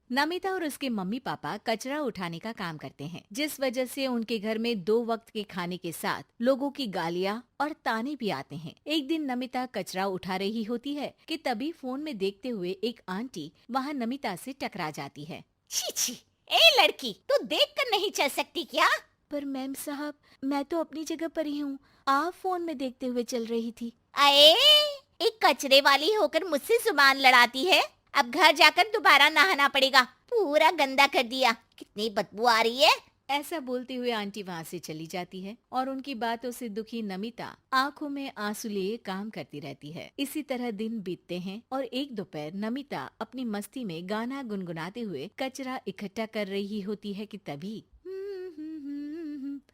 नमिता और उसके mummy papa कचरा उठाने का काम करते हैं, जिस वजह से उनके घर में 2 वक्त के खाने के साथ लोगों की गालियाँ और ताने भी आते हैं। एक दिन नमिता कचरा उठा रही होती है कि तभी फोन में देखते हुए एक आंटी वहाँ नमिता से टकरा जाती है। छी छी, ए लड़की, तू देख कर नहीं चल सकती क्या? पर मैम साहब, मैं तो अपनी जगह पर ही हूँ, आप फोन में देखते हुए चल रही थी। अरे, एक कचरे वाली होकर मुझसे जुबान लड़ाती है। अब घर जाकर दोबारा नहाना पड़ेगा, पूरा गंदा कर दिया। कितनी बदबू आ रही है। ऐसा बोलते हुए आंटी वहाँ से चली जाती है और उनकी बातों से दुखी नमिता आंखों में आंसू लिए काम करती रहती है। इसी तरह दिन बीतते हैं और एक दोपहर नमिता अपनी मस्ती में गाना गुनगुनाते हुए कचरा इकट्ठा कर रही होती है कि तभी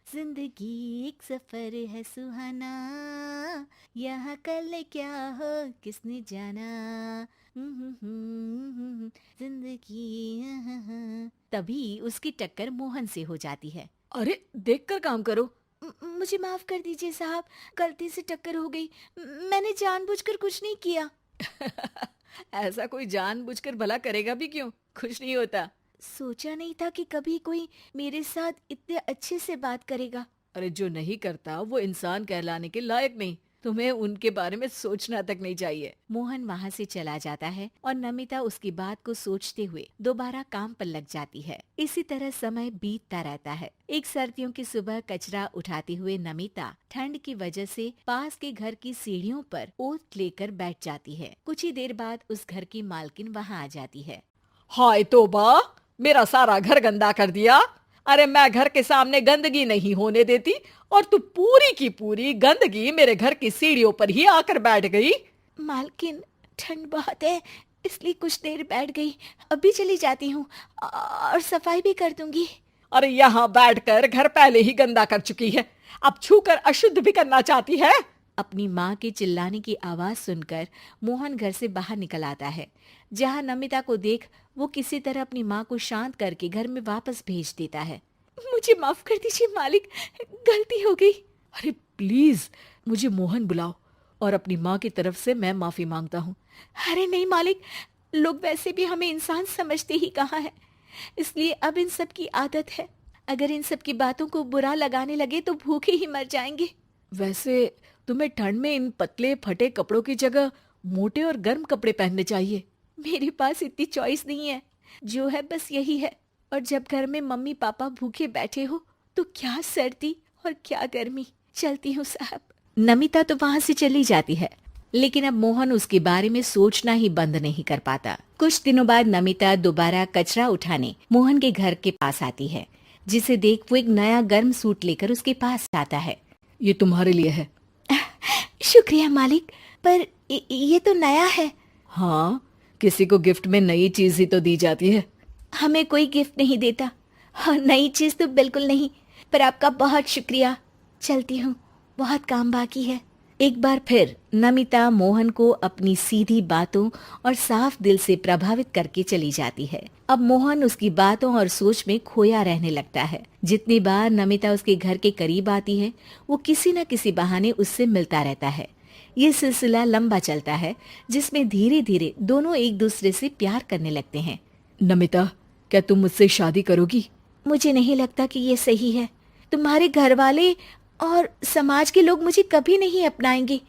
जिंदगी एक सफर है सुहाना, यहाँ कल क्या हो किसने जाना, जिंदगी। तभी उसकी टक्कर मोहन से हो जाती है। अरे देखकर काम करो। मुझे माफ कर दीजिए साहब, गलती से टक्कर हो गई, मैंने जानबूझकर कुछ नहीं किया। ऐसा कोई जानबूझकर भला करेगा भी क्यों, कुछ नहीं होता। सोचा नहीं था कि कभी कोई मेरे साथ इतने अच्छे से बात करेगा। अरे जो नहीं करता वो इंसान कहलाने के लायक नहीं, तुम्हें उनके बारे में सोचना तक नहीं चाहिए। मोहन वहाँ से चला जाता है और नमिता उसकी बात को सोचते हुए दोबारा काम पर लग जाती है। इसी तरह समय बीतता रहता है। एक सर्दियों की सुबह कचरा उठाते हुए नमिता ठंड की वजह से पास के घर की सीढ़ियों पर ओत लेकर बैठ जाती है। कुछ ही देर बाद उस घर की मालकिन वहाँ आ जाती है। हाय तौबा, मेरा सारा घर गंदा कर दिया। अरे मैं घर के सामने गंदगी नहीं होने देती और तू पूरी की पूरी गंदगी मेरे घर की सीढ़ियों पर ही आकर बैठ गई। मालकिन, ठंड बहुत है इसलिए कुछ देर बैठ गई, अभी चली जाती हूँ और सफाई भी कर दूंगी। अरे यहाँ बैठकर घर पहले ही गंदा कर चुकी है, अब छूकर अशुद्ध भी करना चाहती है। अपनी माँ के चिल्लाने की आवाज सुनकर मोहन घर से बाहर निकल आता है, जहाँ नमिता को देख वो किसी तरह अपनी माँ को शांत करके घर में वापस भेज देता है। मुझे माफ कर दीजिए मालिक, गलती हो गई। अरे प्लीज मुझे मोहन बुलाओ और अपनी माँ की तरफ से मैं माफी मांगता हूँ। अरे नहीं मालिक, लोग वैसे भी हमें इंसान समझते ही कहाँ है, इसलिए अब इन सब की आदत है। अगर इन सब की बातों को बुरा लगाने लगे तो भूखे ही मर जाएंगे। वैसे तुम्हें ठंड में इन पतले फटे कपड़ों की जगह मोटे और गर्म कपड़े पहनने चाहिए। मेरे पास इतनी चॉइस नहीं है, जो है बस यही है। और जब घर में मम्मी पापा भूखे बैठे हो तो क्या सर्दी और क्या गर्मी। चलती हूँ साहब। नमिता तो वहाँ से चली जाती है, लेकिन अब मोहन उसके बारे में सोचना ही बंद नहीं कर पाता। कुछ दिनों बाद नमिता दोबारा कचरा उठाने मोहन के घर के पास आती है, जिसे देख वो एक नया गर्म सूट लेकर उसके पास आता है। ये तुम्हारे लिए है। शुक्रिया मालिक, पर ये तो नया है। हाँ, किसी को गिफ्ट में नई चीज ही तो दी जाती है। हमें कोई गिफ्ट नहीं देता। हाँ, नई चीज तो बिल्कुल नहीं, पर आपका बहुत शुक्रिया। चलती हूँ, बहुत काम बाकी है। एक बार फिर नमिता मोहन को अपनी सीधी बातों और साफ दिल से प्रभावित करके चली जाती है। अब मोहन उसकी बातों और सोच में खोया रहने लगता है। जितनी बार नमिता उसके घर के करीब आती है, वो किसी न किसी बहाने उससे मिलता रहता है। ये सिलसिला लंबा चलता है, जिसमें धीरे धीरे दोनों एक दूसरे से प्यार करने लगते हैं। नमिता, क्या तुम मुझसे शादी करोगी? मुझे नहीं लगता कि ये सही है। तुम्हारे घर वाले और समाज के लोग मुझे कभी नहीं अपनाएंगे।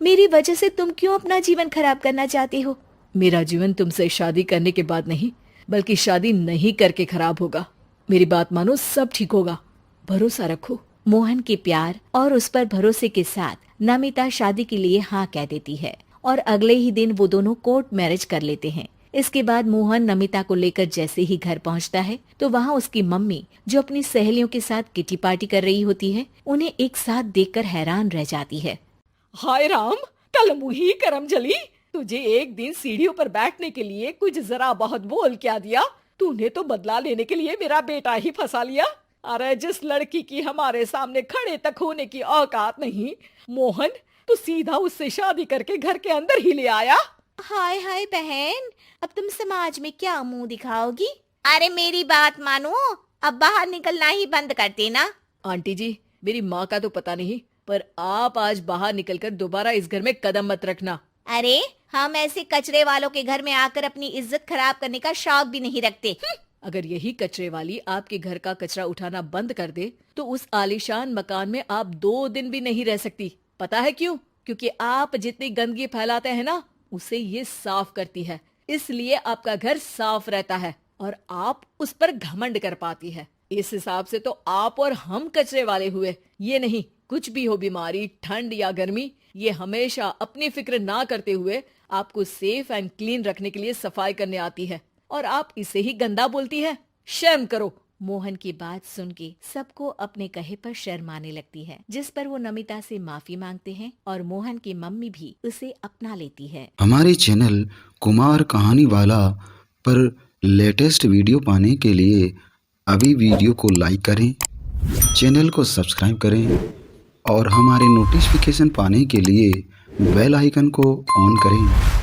मेरी वजह से तुम क्यों अपना जीवन खराब करना चाहते हो? मेरा जीवन तुमसे शादी करने के बाद नहीं, बल्कि शादी नहीं करके खराब होगा। मेरी बात मानो, सब ठीक होगा, भरोसा रखो। मोहन के प्यार और उस पर भरोसे के साथ नमिता शादी के लिए हाँ कह देती है और अगले ही दिन वो दोनों कोर्ट मैरिज कर लेते हैं। इसके बाद मोहन नमिता को लेकर जैसे ही घर पहुंचता है तो वहाँ उसकी मम्मी, जो अपनी सहेलियों के साथ किटी पार्टी कर रही होती है, उन्हें एक साथ देखकर हैरान रह जाती है। हाय राम, कल मुही करम जली, तुझे एक दिन सीढ़ियों पर बैठने के लिए कुछ जरा बहुत बोल क्या दिया। तूने तो बदला लेने के लिए मेरा बेटा ही फंसा लिया। अरे जिस लड़की की हमारे सामने खड़े तक होने की औकात नहीं, मोहन तू सीधा उससे शादी करके घर के अंदर ही ले आया। हाय हाय बहन, अब तुम समाज में क्या मुंह दिखाओगी? अरे मेरी बात मानो, अब बाहर निकलना ही बंद कर देना। आंटी जी, मेरी माँ का तो पता नहीं, पर आप आज बाहर निकलकर दोबारा इस घर में कदम मत रखना। अरे हम ऐसे कचरे वालों के घर में आकर अपनी इज्जत खराब करने का शौक भी नहीं रखते। अगर यही कचरे वाली आपके घर का कचरा उठाना बंद कर दे तो उस आलीशान मकान में आप 2 दिन भी नहीं रह सकती। पता है क्यों? क्योंकि आप जितनी गंदगी फैलाते हैं ना, उसे ये साफ करती है, इसलिए आपका घर साफ रहता है और आप उस पर घमंड कर पाती है। इस हिसाब से तो आप और हम कचरे वाले हुए। ये नहीं, कुछ भी हो, बीमारी, ठंड या गर्मी, ये हमेशा अपनी फिक्र ना करते हुए आपको सेफ एंड क्लीन रखने के लिए सफाई करने आती है और आप इसे ही गंदा बोलती है। शर्म करो। मोहन की बात सुन के सबको अपने कहे पर शर्म आने लगती है, जिस पर वो नमिता से माफी मांगते हैं और मोहन की मम्मी भी उसे अपना लेती है। हमारे चैनल कुमार कहानी वाला पर लेटेस्ट वीडियो पाने के लिए अभी वीडियो को लाइक करें, चैनल को सब्सक्राइब करें और हमारे नोटिफिकेशन पाने के लिए बेल आइकन को ऑन करें।